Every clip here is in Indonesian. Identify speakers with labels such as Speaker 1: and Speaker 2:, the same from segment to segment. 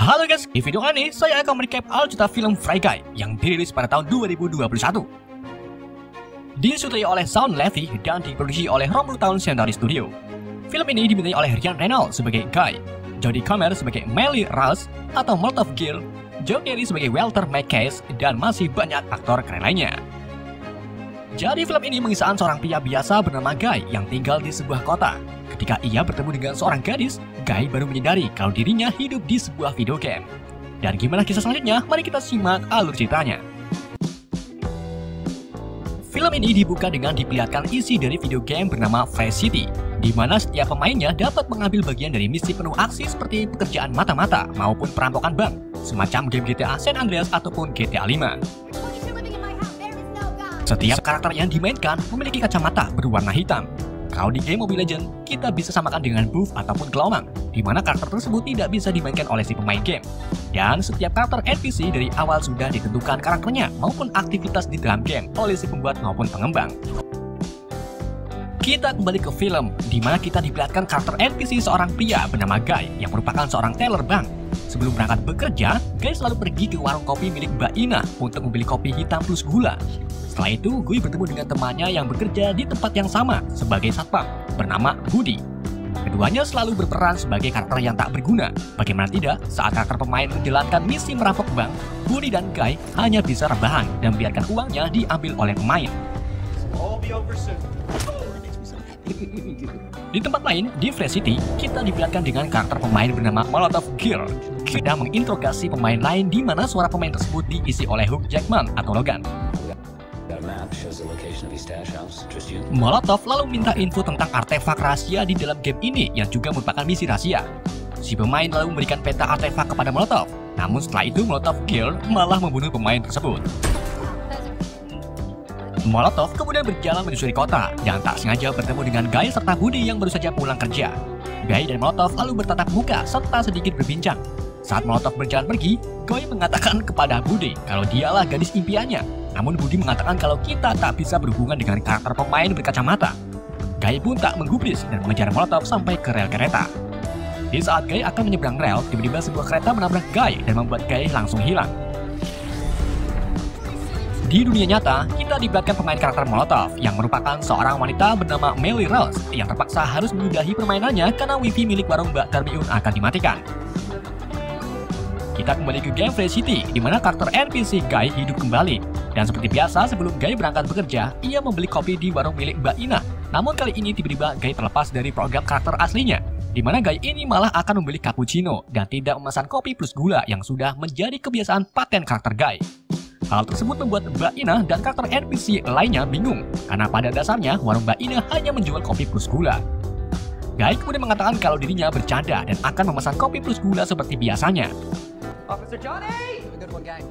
Speaker 1: Halo guys, di video kali ini saya akan merecap aljuta film Free Guy yang dirilis pada tahun 2021. Disutradarai oleh Shawn Levy dan diproduksi oleh Romulus Century Studio. Film ini dibintangi oleh Ryan Reynolds sebagai Guy, Jodie Comer sebagai Melly Rose atau Molotov Girl, Joe Keery sebagai Walter McCase, dan masih banyak aktor keren lainnya. Jadi film ini mengisahkan seorang pria biasa bernama Guy yang tinggal di sebuah kota. Ketika ia bertemu dengan seorang gadis, Guy baru menyadari kalau dirinya hidup di sebuah video game. Dan gimana kisah selanjutnya? Mari kita simak alur ceritanya. Film ini dibuka dengan diperlihatkan isi dari video game bernama Free City, di mana setiap pemainnya dapat mengambil bagian dari misi penuh aksi seperti pekerjaan mata-mata maupun perampokan bank, semacam game GTA San Andreas ataupun GTA 5. Setiap karakter yang dimainkan memiliki kacamata berwarna hitam. Kalau di game Mobile Legends, kita bisa samakan dengan buff ataupun gelowang, di mana karakter tersebut tidak bisa dimainkan oleh si pemain game. Dan setiap karakter NPC dari awal sudah ditentukan karakternya maupun aktivitas di dalam game oleh si pembuat maupun pengembang. Kita kembali ke film, di mana kita diperlihatkan karakter NPC seorang pria bernama Guy yang merupakan seorang teller bank. Sebelum berangkat bekerja, Guy selalu pergi ke warung kopi milik Mbak Ina untuk membeli kopi hitam plus gula. Setelah itu, Guy bertemu dengan temannya yang bekerja di tempat yang sama sebagai satpam, bernama Buddy. Keduanya selalu berperan sebagai karakter yang tak berguna. Bagaimana tidak, saat karakter pemain menjalankan misi merampok bank, Buddy dan Guy hanya bisa rebahan dan membiarkan uangnya diambil oleh pemain. Di tempat lain, di Free City, kita diperlihatkan dengan karakter pemain bernama Molotov Girl. Kita menginterogasi pemain lain di mana suara pemain tersebut diisi oleh Hugh Jackman atau Logan. Molotov lalu minta info tentang artefak rahasia di dalam game ini yang juga merupakan misi rahasia. Si pemain lalu memberikan peta artefak kepada Molotov. Namun setelah itu Molotov Girl malah membunuh pemain tersebut. Molotov kemudian berjalan menyusuri kota dan tak sengaja bertemu dengan Guy serta Buddy yang baru saja pulang kerja. Guy dan Molotov lalu bertatap muka serta sedikit berbincang. Saat Molotov berjalan pergi, Guy mengatakan kepada Buddy kalau dialah gadis impiannya. Namun Buddy mengatakan kalau kita tak bisa berhubungan dengan karakter pemain berkacamata. Guy pun tak menggubris dan mengejar Molotov sampai ke rel kereta. Di saat Guy akan menyeberang rel, tiba-tiba sebuah kereta menabrak Guy dan membuat Guy langsung hilang. Di dunia nyata, kita diperlihatkan pemain karakter Molotov yang merupakan seorang wanita bernama Melly Rose yang terpaksa harus menyudahi permainannya karena wifi milik warung Mbak Darbiun akan dimatikan. Kita kembali ke game Free City, di mana karakter NPC Guy hidup kembali. Dan seperti biasa, sebelum Guy berangkat bekerja, ia membeli kopi di warung milik Mbak Ina. Namun kali ini tiba-tiba Guy terlepas dari program karakter aslinya, di mana Guy ini malah akan membeli cappuccino dan tidak memesan kopi plus gula yang sudah menjadi kebiasaan paten karakter Guy. Hal tersebut membuat Mbak Ina dan karakter NPC lainnya bingung, karena pada dasarnya warung Mbak Ina hanya menjual kopi plus gula. Guy kemudian mengatakan kalau dirinya bercanda dan akan memesan kopi plus gula seperti biasanya. Officer Johnny! Good one, guy.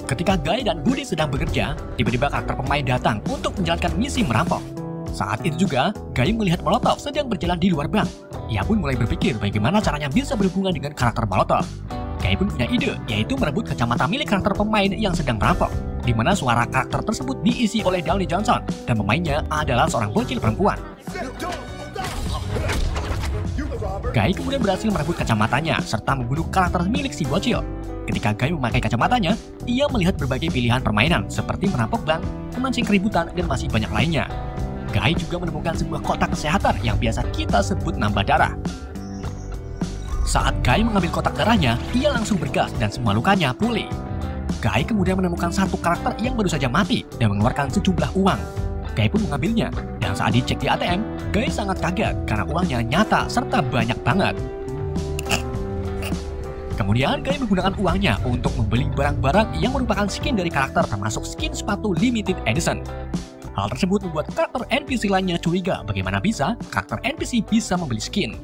Speaker 1: Ketika Guy dan Buddy sedang bekerja, tiba-tiba karakter pemain datang untuk menjalankan misi merampok. Saat itu juga, Guy melihat Molotov sedang berjalan di luar bank. Ia pun mulai berpikir bagaimana caranya bisa berhubungan dengan karakter Molotov. Guy pun punya ide, yaitu merebut kacamata milik karakter pemain yang sedang merampok, di mana suara karakter tersebut diisi oleh Downey Johnson, dan pemainnya adalah seorang bocil perempuan. Guy kemudian berhasil merebut kacamatanya, serta membunuh karakter milik si bocil. Ketika Guy memakai kacamatanya, ia melihat berbagai pilihan permainan, seperti merampok bank, memancing keributan, dan masih banyak lainnya. Guy juga menemukan sebuah kotak kesehatan yang biasa kita sebut nambah darah. Saat Guy mengambil kotak darahnya, ia langsung bergas dan semua lukanya pulih. Guy kemudian menemukan satu karakter yang baru saja mati dan mengeluarkan sejumlah uang. Guy pun mengambilnya, dan saat dicek di ATM, Guy sangat kaget karena uangnya nyata serta banyak banget. Kemudian Guy menggunakan uangnya untuk membeli barang-barang yang merupakan skin dari karakter termasuk skin sepatu limited edition. Hal tersebut membuat karakter NPC lainnya curiga bagaimana bisa karakter NPC bisa membeli skin.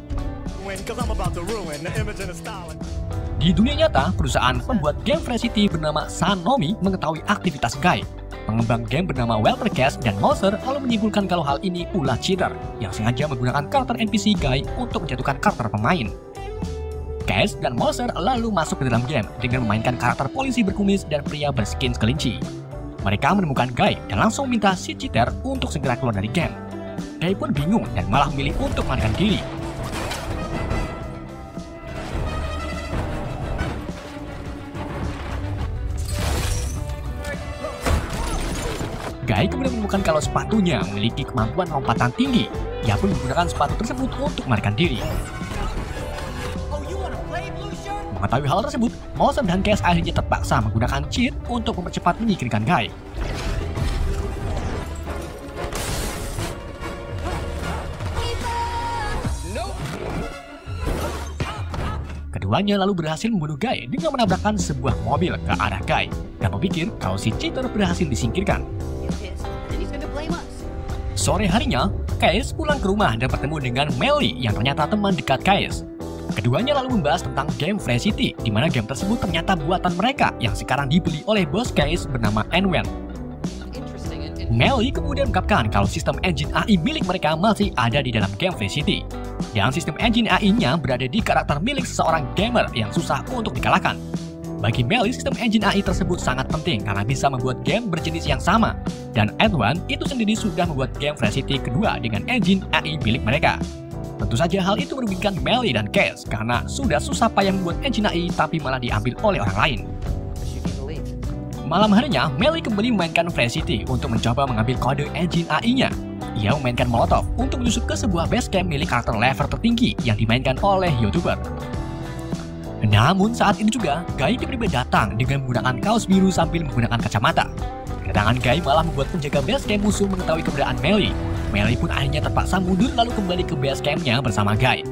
Speaker 1: Di dunia nyata, perusahaan pembuat game Free City bernama Sanomi mengetahui aktivitas Guy. Pengembang game bernama Walter Cash dan Moser lalu menyimpulkan kalau hal ini ulah cheater yang sengaja menggunakan karakter NPC Guy untuk menjatuhkan karakter pemain. Cash dan Moser lalu masuk ke dalam game dengan memainkan karakter polisi berkumis dan pria berskin kelinci. Mereka menemukan Guy dan langsung minta si cheater untuk segera keluar dari game. Guy pun bingung dan malah memilih untuk melarikan diri. Guy kemudian menemukan kalau sepatunya memiliki kemampuan lompatan tinggi. Ia pun menggunakan sepatu tersebut untuk melarikan diri. Mengetahui hal tersebut, Mawson dan Cass akhirnya terpaksa menggunakan cheat untuk mempercepat menyingkirkan Guy. Keduanya lalu berhasil membunuh Guy dengan menabrakkan sebuah mobil ke arah Guy dan berpikir kalau si cheater berhasil disingkirkan. Sore harinya, Cass pulang ke rumah dan bertemu dengan Melly yang ternyata teman dekat Cass. Keduanya lalu membahas tentang game Free City, di mana game tersebut ternyata buatan mereka yang sekarang dibeli oleh bos Cass bernama N-Wen. Melly kemudian mengungkapkan kalau sistem engine AI milik mereka masih ada di dalam game Free City. Dan sistem engine AI-nya berada di karakter milik seseorang gamer yang susah untuk dikalahkan. Bagi Melly, sistem engine AI tersebut sangat penting karena bisa membuat game berjenis yang sama. Dan N-Wen itu sendiri sudah membuat game Free City kedua dengan engine AI milik mereka. Tentu saja hal itu merugikan Melly dan Cass karena sudah susah payah membuat engine AI tapi malah diambil oleh orang lain. Malam harinya, Melly kembali memainkan Free City untuk mencoba mengambil kode engine AI-nya. Ia memainkan Molotov untuk menyusup ke sebuah base camp milik karakter level tertinggi yang dimainkan oleh YouTuber. Namun saat ini juga, Guy tiba-tiba datang dengan menggunakan kaos biru sambil menggunakan kacamata. Kedatangan Guy malah membuat penjaga base camp musuh mengetahui keberadaan Melly. Melly pun akhirnya terpaksa mundur lalu kembali ke base campnya bersama Guy.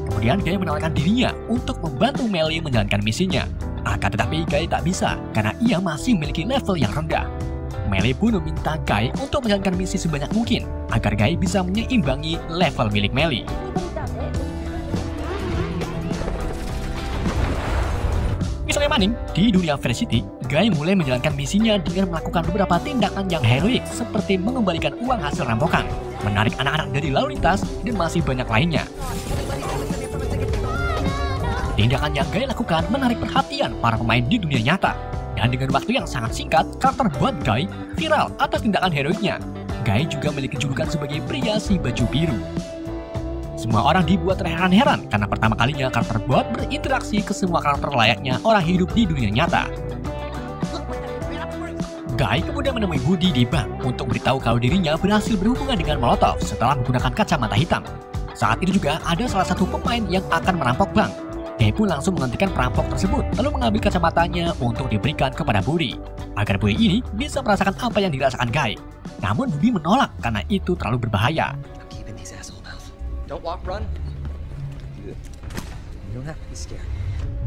Speaker 1: Kemudian Guy menawarkan dirinya untuk membantu Melly menjalankan misinya. Akan tetapi Guy tak bisa karena ia masih memiliki level yang rendah. Melly pun meminta Guy untuk menjalankan misi sebanyak mungkin agar Guy bisa menyeimbangi level milik Melly. Misalnya maning, di dunia Free City, Guy mulai menjalankan misinya dengan melakukan beberapa tindakan yang heroik seperti mengembalikan uang hasil rampokan, menarik anak-anak dari lalu lintas, dan masih banyak lainnya. Tindakan yang Guy lakukan menarik perhatian para pemain di dunia nyata. Dan dengan waktu yang sangat singkat, karakter bot Guy viral atas tindakan heroiknya. Guy juga memiliki julukan sebagai pria si baju biru. Semua orang dibuat terheran-heran karena pertama kalinya karakter bot berinteraksi ke semua karakter layaknya orang hidup di dunia nyata. Guy kemudian menemui Woody di bank untuk beritahu kalau dirinya berhasil berhubungan dengan Molotov setelah menggunakan kacamata hitam. Saat itu juga ada salah satu pemain yang akan merampok bank. Guy pun langsung menghentikan perampok tersebut lalu mengambil kacamatanya untuk diberikan kepada Woody agar Woody ini bisa merasakan apa yang dirasakan Guy. Namun Woody menolak karena itu terlalu berbahaya.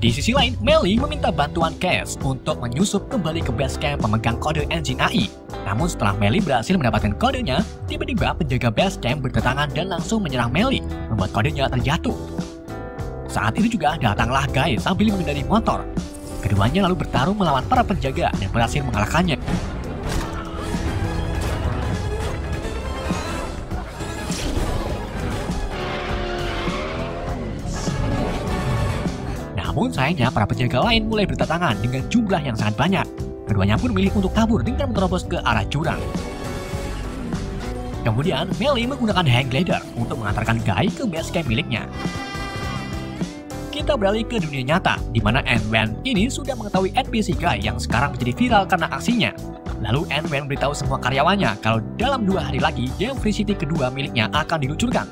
Speaker 1: Di sisi lain, Melly meminta bantuan Cass untuk menyusup kembali ke base camp pemegang kode engine AI. Namun setelah Melly berhasil mendapatkan kodenya, tiba-tiba penjaga base camp berdatangan dan langsung menyerang Melly, membuat kodenya terjatuh. Saat itu juga datanglah Guy sambil mengendarai motor. Keduanya lalu bertarung melawan para penjaga dan berhasil mengalahkannya. Namun sayangnya para penjaga lain mulai berdatangan dengan jumlah yang sangat banyak. Keduanya pun memilih untuk kabur dengan menerobos ke arah jurang. Kemudian Melly menggunakan hang glider untuk mengantarkan Guy ke base camp miliknya. Kita beralih ke dunia nyata, di mana N-Wen ini sudah mengetahui NPC Guy yang sekarang menjadi viral karena aksinya. Lalu N-Wen beritahu semua karyawannya kalau dalam 2 hari lagi game Free City kedua miliknya akan diluncurkan.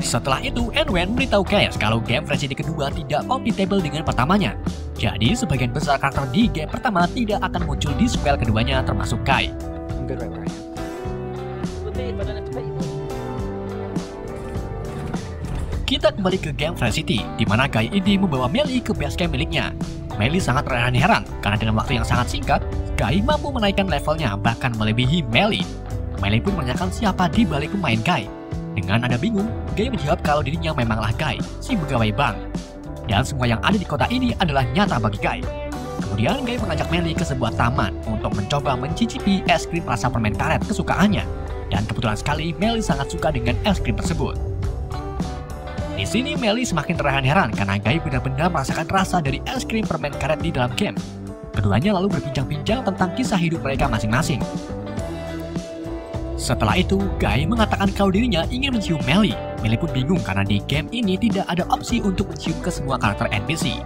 Speaker 1: Setelah itu, N-Wen beritahu Cass kalau game Free City kedua tidak compatible dengan pertamanya. Jadi sebagian besar karakter di game pertama tidak akan muncul di sequel keduanya termasuk Guy. Kita kembali ke game Free City, di mana Guy ini membawa Melly ke base camp miliknya. Melly sangat terheran-heran karena dengan waktu yang sangat singkat, Guy mampu menaikkan levelnya bahkan melebihi Melly. Melly pun menanyakan siapa di balik pemain Guy. Dengan nada bingung, Guy menjawab kalau dirinya memanglah Guy, si pegawai bank. Dan semua yang ada di kota ini adalah nyata bagi Guy. Kemudian Guy mengajak Melly ke sebuah taman untuk mencoba mencicipi es krim rasa permen karet kesukaannya. Dan kebetulan sekali Melly sangat suka dengan es krim tersebut. Di sini Melly semakin terheran-heran karena Guy benar-benar merasakan rasa dari es krim permen karet di dalam game. Keduanya lalu berbincang-bincang tentang kisah hidup mereka masing-masing. Setelah itu, Guy mengatakan kalau dirinya ingin mencium Melly. Melly pun bingung karena di game ini tidak ada opsi untuk mencium ke semua karakter NPC.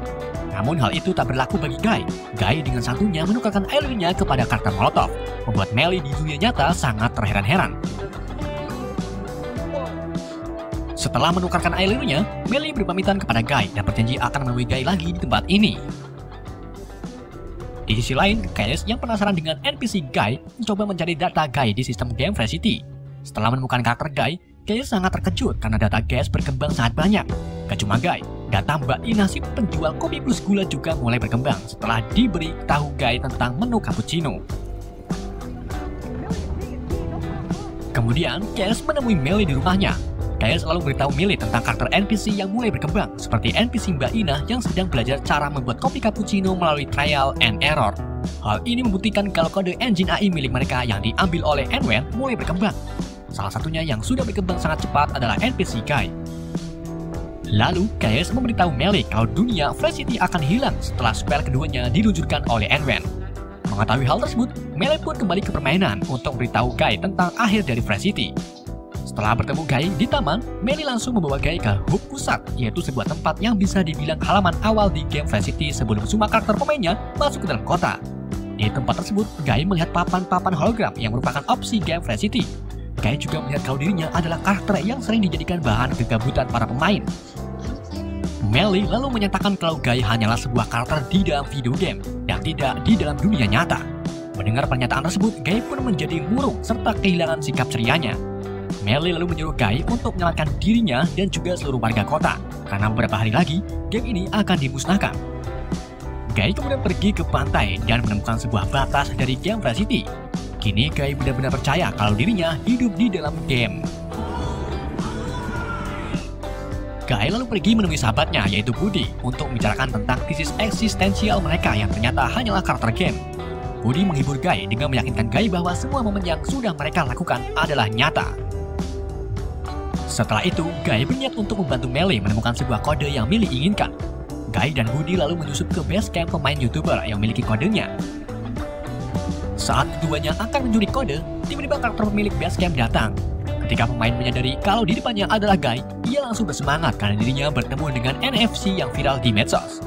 Speaker 1: Namun hal itu tak berlaku bagi Guy. Guy dengan santunya menukarkan airnya kepada karakter Molotov, membuat Melly di dunia nyata sangat terheran-heran. Setelah menukarkan airnya, Melly berpamitan kepada Guy dan berjanji akan menemui Guy lagi di tempat ini. Di sisi lain, Case yang penasaran dengan NPC Guy mencoba mencari data Guy di sistem game Fresh City. Setelah menemukan karakter Guy, Case sangat terkejut karena data Case berkembang sangat banyak. Gak cuma Guy, data Mbak Ina si penjual kopi plus gula juga mulai berkembang setelah diberi tahu Guy tentang menu cappuccino. Kemudian, Case menemui Melly di rumahnya. Case selalu memberitahu Melly tentang karakter NPC yang mulai berkembang, seperti NPC Mbak Ina yang sedang belajar cara membuat kopi cappuccino melalui trial and error. Hal ini membuktikan kalau kode engine AI milik mereka yang diambil oleh N-Wen mulai berkembang. Salah satunya yang sudah berkembang sangat cepat adalah NPC Guy. Lalu, Case memberitahu Melly kalau dunia Fresh City akan hilang setelah spell keduanya diluncurkan oleh N-Wen. Mengetahui hal tersebut, Melly pun kembali ke permainan untuk memberitahu Guy tentang akhir dari Fresh City. Setelah bertemu Guy di taman, Melly langsung membawa Guy ke Hub Pusat, yaitu sebuah tempat yang bisa dibilang halaman awal di game Fresh City sebelum semua karakter pemainnya masuk ke dalam kota. Di tempat tersebut, Guy melihat papan-papan hologram yang merupakan opsi game Fresh City. Guy juga melihat kalau dirinya adalah karakter yang sering dijadikan bahan kegabutan para pemain. Melly lalu menyatakan kalau Guy hanyalah sebuah karakter di dalam video game, dan tidak di dalam dunia nyata. Mendengar pernyataan tersebut, Guy pun menjadi murung serta kehilangan sikap cerianya. Melly lalu menyuruh Guy untuk menyelamatkan dirinya dan juga seluruh warga kota, karena beberapa hari lagi, game ini akan dimusnahkan. Guy kemudian pergi ke pantai dan menemukan sebuah batas dari game Fresh City. Kini Guy benar-benar percaya kalau dirinya hidup di dalam game. Guy lalu pergi menemui sahabatnya yaitu Buddy untuk membicarakan tentang krisis eksistensial mereka yang ternyata hanyalah karakter game. Buddy menghibur Guy dengan meyakinkan Guy bahwa semua momen yang sudah mereka lakukan adalah nyata. Setelah itu, Guy berniat untuk membantu Melly menemukan sebuah kode yang Melly inginkan. Guy dan Buddy lalu menyusup ke base camp pemain YouTuber yang memiliki kodenya. Saat keduanya akan mencuri kode, tiba-tiba karakter pemilik base camp datang. Ketika pemain menyadari kalau di depannya adalah Guy, ia langsung bersemangat karena dirinya bertemu dengan NFC yang viral di medsos.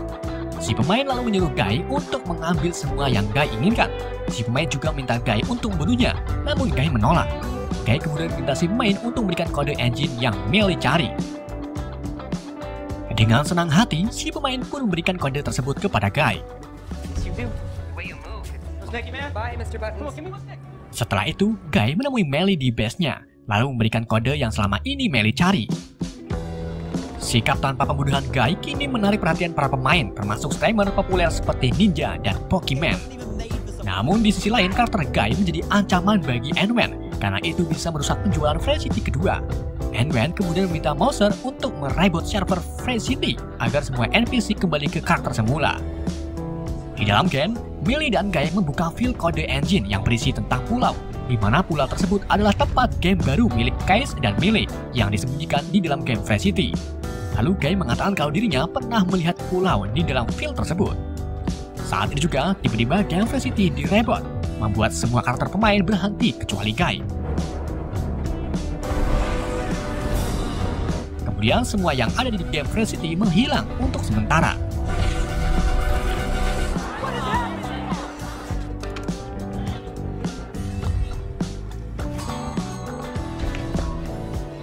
Speaker 1: Si pemain lalu menyuruh Guy untuk mengambil semua yang Guy inginkan. Si pemain juga minta Guy untuk membunuhnya, namun Guy menolak. Guy kemudian minta si pemain untuk memberikan kode engine yang Melly cari. Dengan senang hati, si pemain pun memberikan kode tersebut kepada Guy. Setelah itu, Guy menemui Melly di base-nya, lalu memberikan kode yang selama ini Melly cari. Sikap tanpa pembunuhan Guy kini menarik perhatian para pemain, termasuk streamer populer seperti Ninja dan Pokimane. Namun di sisi lain, karakter Guy menjadi ancaman bagi N-Wen, karena itu bisa merusak penjualan Fresh City kedua. N-Wen kemudian meminta Mouser untuk mereboot server Fresh City agar semua NPC kembali ke karakter semula. Di dalam game, Melly dan Guy membuka file kode engine yang berisi tentang pulau, di mana pulau tersebut adalah tempat game baru milik Case dan Melly yang disembunyikan di dalam game Fresh City. Lalu Guy mengatakan kalau dirinya pernah melihat pulau di dalam file tersebut. Saat itu juga, tiba-tiba game Fresh City direboot, membuat semua karakter pemain berhenti kecuali Guy. Kemudian semua yang ada di game Fresh City menghilang untuk sementara.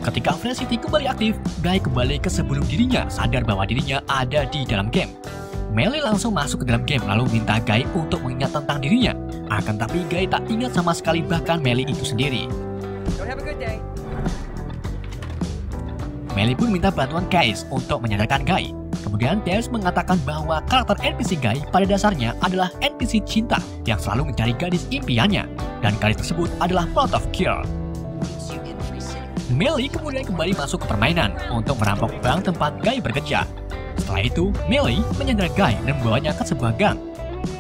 Speaker 1: Ketika Fresh City kembali aktif, Guy kembali ke sebelum dirinya sadar bahwa dirinya ada di dalam game. Melly langsung masuk ke dalam game lalu minta Guy untuk mengingat tentang dirinya. Akan tapi Guy tak ingat sama sekali bahkan Melly itu sendiri. Melly pun minta bantuan Case untuk menyadarkan Guy. Kemudian Case mengatakan bahwa karakter NPC Guy pada dasarnya adalah NPC cinta yang selalu mencari gadis impiannya. Dan gadis tersebut adalah Molotov Girl. Melly kemudian kembali masuk ke permainan untuk merampok bank tempat Guy bekerja. Setelah itu, Melly menyandera Guy dan membawanya ke sebuah gang.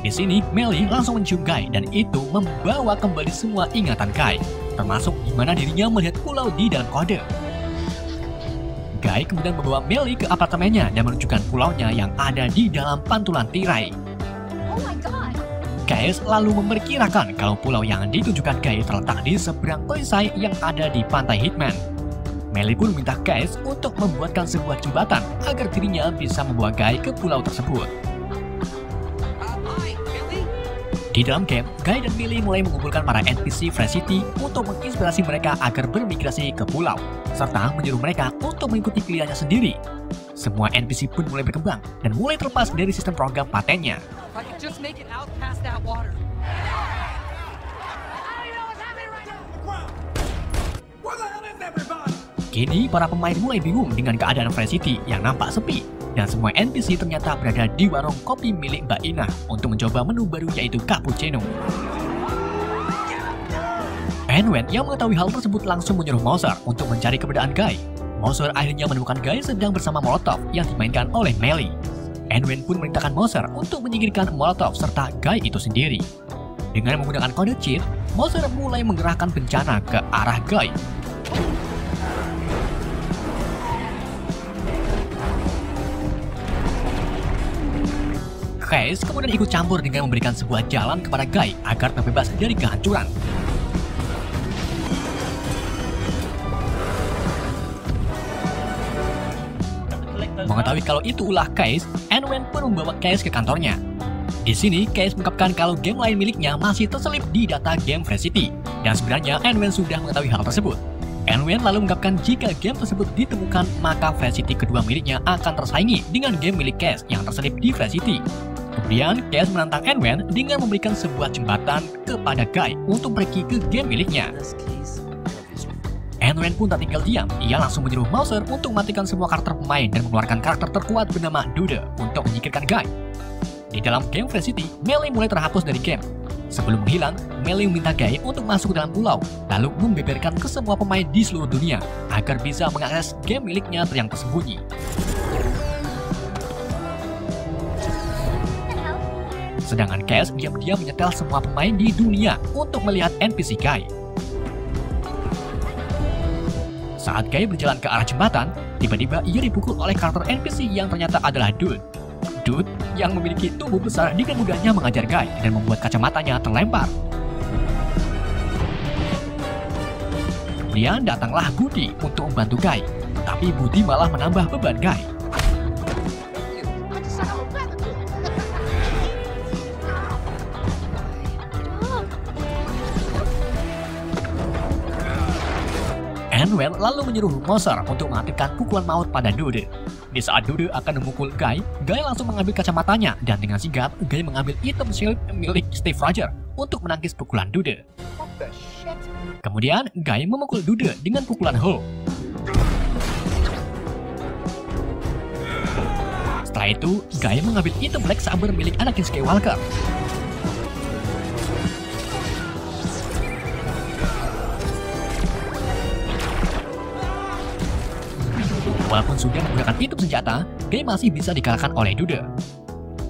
Speaker 1: Di sini, Melly langsung mencium Guy dan itu membawa kembali semua ingatan Guy, termasuk di mana dirinya melihat pulau di dalam kode. Guy kemudian membawa Melly ke apartemennya dan menunjukkan pulaunya yang ada di dalam pantulan tirai. Case lalu memperkirakan kalau pulau yang ditunjukkan Guy terletak di seberang perisai yang ada di pantai Hitman. Melly pun minta Case untuk membuatkan sebuah jembatan agar dirinya bisa membawa Guy ke pulau tersebut. Di dalam game, Guy dan Millie mulai mengumpulkan para NPC Fresh City untuk menginspirasi mereka agar bermigrasi ke pulau, serta menyuruh mereka untuk mengikuti pilihannya sendiri. Semua NPC pun mulai berkembang dan mulai terlepas dari sistem program patennya. Kini, para pemain mulai bingung dengan keadaan Fresh City yang nampak sepi, dan semua NPC ternyata berada di warung kopi milik Mbak Ina untuk mencoba menu baru yaitu cappuccino. Anwen yang mengetahui hal tersebut langsung menyuruh Mouser untuk mencari keberadaan Guy. Mouser akhirnya menemukan Guy sedang bersama Molotov yang dimainkan oleh Melly. Anwen pun memerintahkan Mouser untuk menyingkirkan Molotov serta Guy itu sendiri. Dengan menggunakan kode cheat, Mouser mulai mengerahkan bencana ke arah Guy. Case kemudian ikut campur dengan memberikan sebuah jalan kepada Guy agar terbebas dari kehancuran. Mengetahui kalau itu ulah Case, Anwen pun membawa Case ke kantornya. Di sini, Case mengungkapkan kalau game lain miliknya masih terselip di data game Fresh City, dan sebenarnya Anwen sudah mengetahui hal tersebut. Anwen lalu mengungkapkan jika game tersebut ditemukan, maka Fresh City kedua miliknya akan tersaingi dengan game milik Case yang terselip di Fresh City. Kemudian, Case menantang Anwen dengan memberikan sebuah jembatan kepada Guy untuk pergi ke game miliknya. Anwen pun tak tinggal diam, ia langsung menyuruh Mouser untuk mematikan semua karakter pemain dan mengeluarkan karakter terkuat bernama Dude untuk menyingkirkan Guy. Di dalam game Fresh City, Melly mulai terhapus dari game. Sebelum menghilang, Melly meminta Guy untuk masuk ke dalam pulau, lalu membeberkan ke semua pemain di seluruh dunia agar bisa mengakses game miliknya yang tersembunyi. Sedangkan Case diam-diam menyetel semua pemain di dunia untuk melihat NPC Guy. Saat Guy berjalan ke arah jembatan, tiba-tiba ia dipukul oleh karakter NPC yang ternyata adalah Dude. Dude yang memiliki tubuh besar dengan mudahnya mengajar Guy dan membuat kacamatanya terlempar. Kemudian datanglah Budi untuk membantu Guy, tapi Budi malah menambah beban Guy. Anwen lalu menyuruh Mouser untuk mengaktifkan pukulan maut pada Dude. Di saat Dude akan memukul Guy, Guy langsung mengambil kacamatanya dan dengan sigap, Guy mengambil item shield milik Steve Rogers untuk menangkis pukulan Dude. Kemudian, Guy memukul Dude dengan pukulan Hulk. Setelah itu, Guy mengambil item Black Saber milik Anakin Skywalker. Walaupun sudah menggunakan item senjata, Guy masih bisa dikalahkan oleh Dude.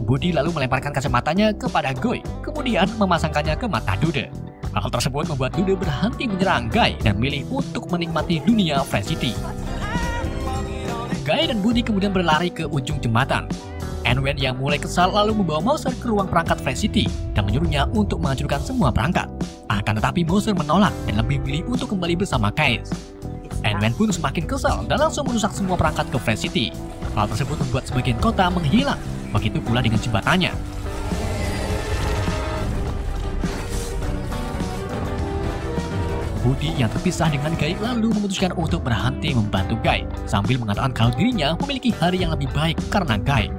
Speaker 1: Budi lalu melemparkan kacamatanya kepada Guy, kemudian memasangkannya ke mata Dude. Hal tersebut membuat Dude berhenti menyerang Guy dan memilih untuk menikmati dunia Fresh City. Guy dan Budi kemudian berlari ke ujung jembatan. Anwen yang mulai kesal lalu membawa Mouser ke ruang perangkat Fresh City dan menyuruhnya untuk menghancurkan semua perangkat. Akan tetapi Mouser menolak dan lebih memilih untuk kembali bersama Case. Anwen pun semakin kesal dan langsung merusak semua perangkat ke Fresh City. Hal tersebut membuat sebagian kota menghilang, begitu pula dengan jembatannya. Budi yang terpisah dengan Guy lalu memutuskan untuk berhenti membantu Guy, sambil mengatakan kalau dirinya memiliki hari yang lebih baik karena Guy.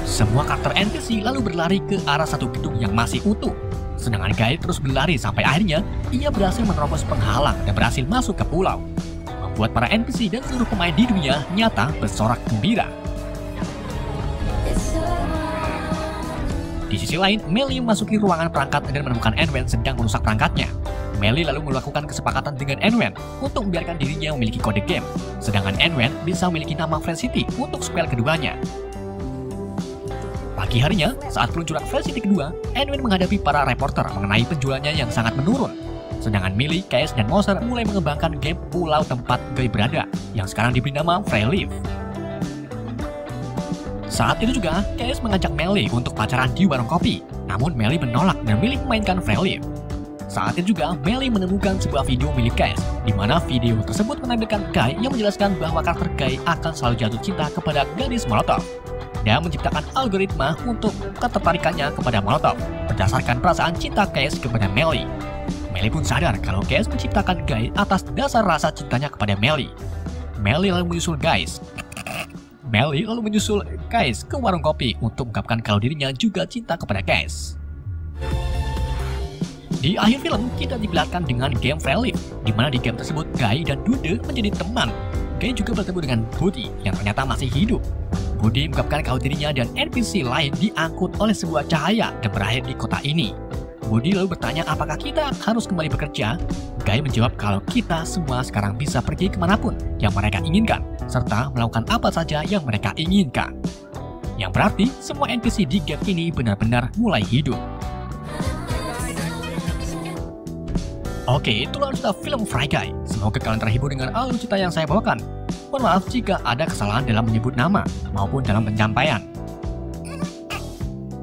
Speaker 1: Semua karakter NPC lalu berlari ke arah satu gedung yang masih utuh. Sedangkan Guy terus berlari sampai akhirnya ia berhasil menerobos penghalang dan berhasil masuk ke pulau, membuat para NPC dan seluruh pemain di dunia nyata bersorak gembira. Di sisi lain, Melly memasuki ruangan perangkat dan menemukan Anwen sedang merusak perangkatnya. Melly lalu melakukan kesepakatan dengan Anwen untuk membiarkan dirinya memiliki kode game, sedangkan Anwen bisa memiliki nama Fresh City untuk spell keduanya. Pagi harinya, saat peluncuran Fresh City kedua, Anwen menghadapi para reporter mengenai penjualannya yang sangat menurun. Sedangkan Millie, Case, dan Mouser mulai mengembangkan game pulau tempat Guy berada, yang sekarang diberi nama Freyleaf. Saat itu juga, Case mengajak Melly untuk pacaran di warung kopi, namun Melly menolak dan memilih memainkan Freyleaf. Saat itu juga, Melly menemukan sebuah video milik Case, di mana video tersebut menampilkan Guy yang menjelaskan bahwa karakter Guy akan selalu jatuh cinta kepada gadis Molotov. dan menciptakan algoritma untuk ketertarikannya kepada Molotov berdasarkan perasaan cinta Case kepada Melly. Melly pun sadar kalau Case menciptakan Guy atas dasar rasa cintanya kepada Melly. Melly lalu menyusul Case ke warung kopi untuk mengungkapkan kalau dirinya juga cinta kepada Case. Di akhir film, kita diperlihatkan dengan game Relief, di mana di game tersebut Guy dan Dude menjadi teman. Guy juga bertemu dengan Buddy yang ternyata masih hidup. Buddy mengungkapkan kalau dirinya dan NPC lain diangkut oleh sebuah cahaya dan berakhir di kota ini. Buddy lalu bertanya apakah kita harus kembali bekerja. Guy menjawab kalau kita semua sekarang bisa pergi kemanapun yang mereka inginkan, serta melakukan apa saja yang mereka inginkan. Yang berarti semua NPC di game ini benar-benar mulai hidup. Oke, itulah cerita film Free Guy. Semoga kalian terhibur dengan alur cerita yang saya bawakan. Mohon maaf jika ada kesalahan dalam menyebut nama maupun dalam penyampaian.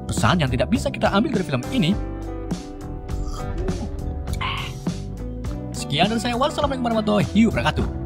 Speaker 1: Pesan yang tidak bisa kita ambil dari film ini. Sekian dari saya. Wassalamualaikum warahmatullahi wabarakatuh.